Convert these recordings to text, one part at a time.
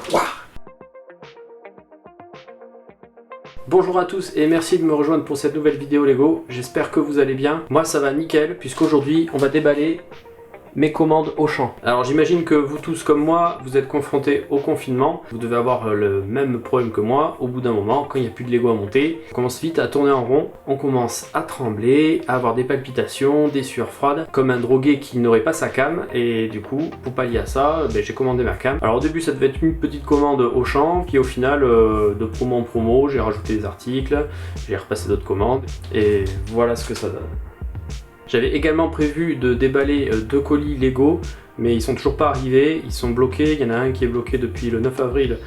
Ouah. Bonjour à tous et merci de me rejoindre pour cette nouvelle vidéo Lego. J'espère que vous allez bien. Moi ça va nickel puisqu'aujourd'hui on va déballer mes commandes Auchan. Alors j'imagine que vous tous comme moi, vous êtes confrontés au confinement. Vous devez avoir le même problème que moi. Au bout d'un moment, quand il n'y a plus de Lego à monter, on commence vite à tourner en rond. On commence à trembler, à avoir des palpitations, des sueurs froides, comme un drogué qui n'aurait pas sa cam. Et du coup, pour pallier à ça, j'ai commandé ma cam. Alors au début, ça devait être une petite commande Auchan, puis au final, de promo en promo, j'ai rajouté des articles, j'ai repassé d'autres commandes, et voilà ce que ça donne. J'avais également prévu de déballer 2 colis Lego, mais ils sont toujours pas arrivés, ils sont bloqués. Il y en a un qui est bloqué depuis le 9 avril,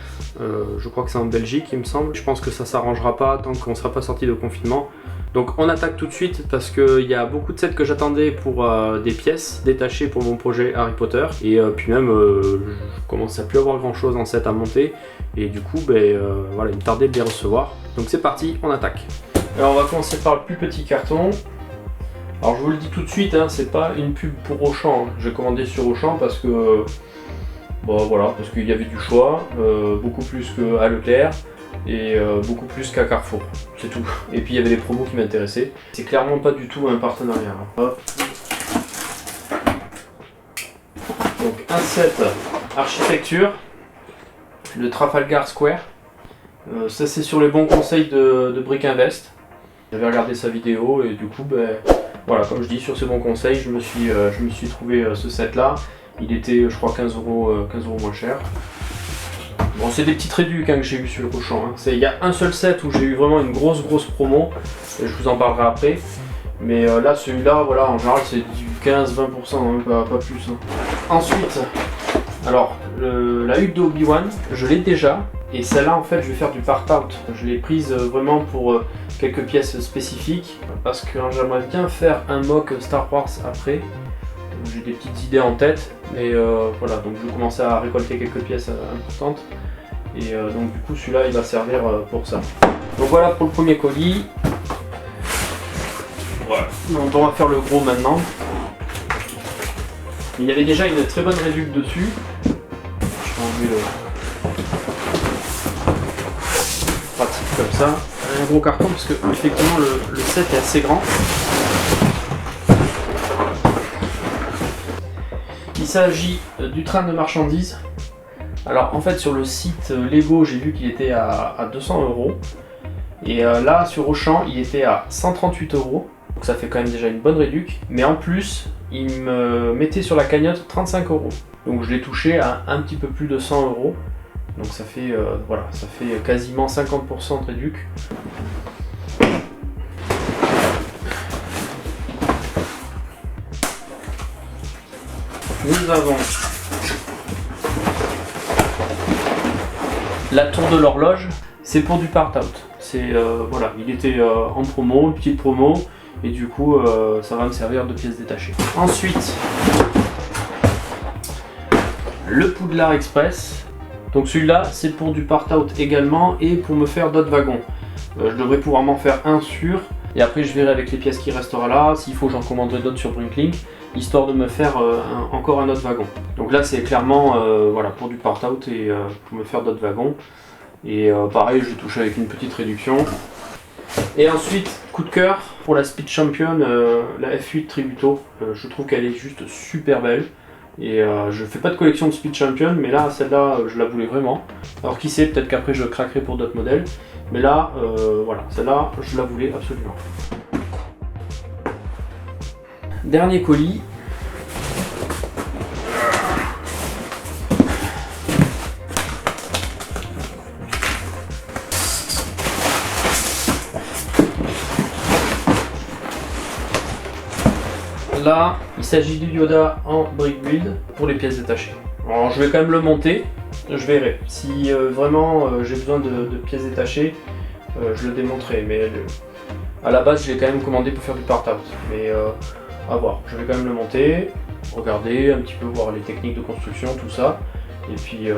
je crois que c'est en Belgique il me semble. Je pense que ça s'arrangera pas tant qu'on sera pas sorti de confinement. Donc on attaque tout de suite parce qu'il y a beaucoup de sets que j'attendais pour des pièces détachées pour mon projet Harry Potter. Et puis même je commence à plus avoir grand chose en set à monter. Et du coup voilà, il me tardait de les recevoir. Donc c'est parti, on attaque. Alors on va commencer par le plus petit carton. Alors je vous le dis tout de suite, hein, c'est pas une pub pour Auchan, j'ai commandé sur Auchan parce que voilà, parce qu'il y avait du choix, beaucoup plus qu'à Leclerc et beaucoup plus qu'à Carrefour, c'est tout. Et puis il y avait des promos qui m'intéressaient. C'est clairement pas du tout un partenariat. Hop. Donc un set architecture, le Trafalgar Square. Ça c'est sur les bons conseils de Brick Invest. J'avais regardé sa vidéo et du coup voilà, comme je dis, sur ces bons conseils, je me suis trouvé ce set là. Il était, je crois, 15 euros moins cher. Bon, c'est des petites réducs que j'ai eu sur le Auchan. Hein. Il y a un seul set où j'ai eu vraiment une grosse promo. Et je vous en parlerai après. Mais là, celui-là, voilà, en général, c'est du 15-20%, hein, pas plus. Hein. Ensuite, alors, la hutte d'Obi-Wan, je l'ai déjà. Et celle-là, en fait, je vais faire du part-out. Je l'ai prise vraiment pour quelques pièces spécifiques. Parce que j'aimerais bien faire un mock Star Wars après. J'ai des petites idées en tête. Mais voilà, donc je vais commencer à récolter quelques pièces importantes. Et donc du coup, celui-là, il va servir pour ça. Donc voilà pour le premier colis. Voilà. Donc on va faire le gros maintenant. Il y avait déjà une très bonne réduction dessus. Je vais enlever le... pratique comme ça, un gros carton parce que effectivement le set est assez grand. Il s'agit du train de marchandises. Alors en fait sur le site Lego j'ai vu qu'il était à 200 euros et là sur Auchan il était à 138 euros, donc ça fait quand même déjà une bonne réduction, mais en plus il me mettait sur la cagnotte 35 euros, donc je l'ai touché à un petit peu plus de 100 euros. Donc ça fait, voilà, ça fait quasiment 50% de réduc. Nous avons la tour de l'horloge, c'est pour du part-out. C'est voilà, il était en promo, une petite promo, et du coup ça va me servir de pièces détachées. Ensuite, le Poudlard Express. Donc celui-là, c'est pour du part-out également et pour me faire d'autres wagons. Je devrais pouvoir m'en faire un sur, et après je verrai avec les pièces qui restera là, s'il faut j'en commanderai d'autres sur Brinklink, histoire de me faire encore un autre wagon. Donc là c'est clairement voilà, pour du part-out et pour me faire d'autres wagons. Et pareil, je touche avec une petite réduction. Et ensuite, coup de cœur pour la Speed Champion, la F8 Tributo. Je trouve qu'elle est juste super belle. Et je fais pas de collection de Speed Champion, mais là, celle-là, je la voulais vraiment. Alors qui sait, peut-être qu'après je craquerai pour d'autres modèles. Mais là, voilà, celle-là, je la voulais absolument. Dernier colis. Là, il s'agit du Yoda en brick build pour les pièces détachées. Alors je vais quand même le monter, je verrai. Si vraiment j'ai besoin de pièces détachées, je le démonterai. Mais à la base, je l'ai quand même commandé pour faire du part-out. Mais à voir, je vais quand même le monter, regarder un petit peu, voir les techniques de construction, tout ça. Et puis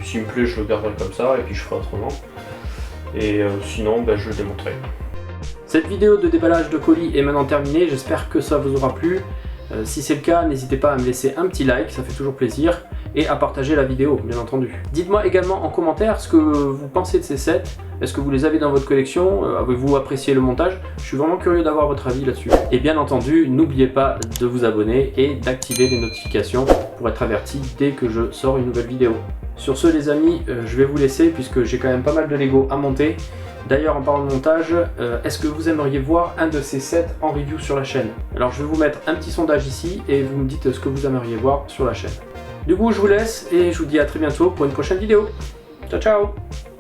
s'il me plaît, je le garderai comme ça et puis je ferai autrement. Et sinon, je le démonterai. Cette vidéo de déballage de colis est maintenant terminée, j'espère que ça vous aura plu. Si c'est le cas, n'hésitez pas à me laisser un petit like, ça fait toujours plaisir. et à partager la vidéo, bien entendu. Dites-moi également en commentaire ce que vous pensez de ces sets. Est-ce que vous les avez dans votre collection? Avez-vous apprécié le montage? Je suis vraiment curieux d'avoir votre avis là-dessus. Et bien entendu, n'oubliez pas de vous abonner et d'activer les notifications pour être averti dès que je sors une nouvelle vidéo. Sur ce les amis, je vais vous laisser puisque j'ai quand même pas mal de Lego à monter. D'ailleurs en parlant de montage, est-ce que vous aimeriez voir un de ces sets en review sur la chaîne? Alors je vais vous mettre un petit sondage ici et vous me dites ce que vous aimeriez voir sur la chaîne. Du coup je vous laisse et je vous dis à très bientôt pour une prochaine vidéo. Ciao ciao!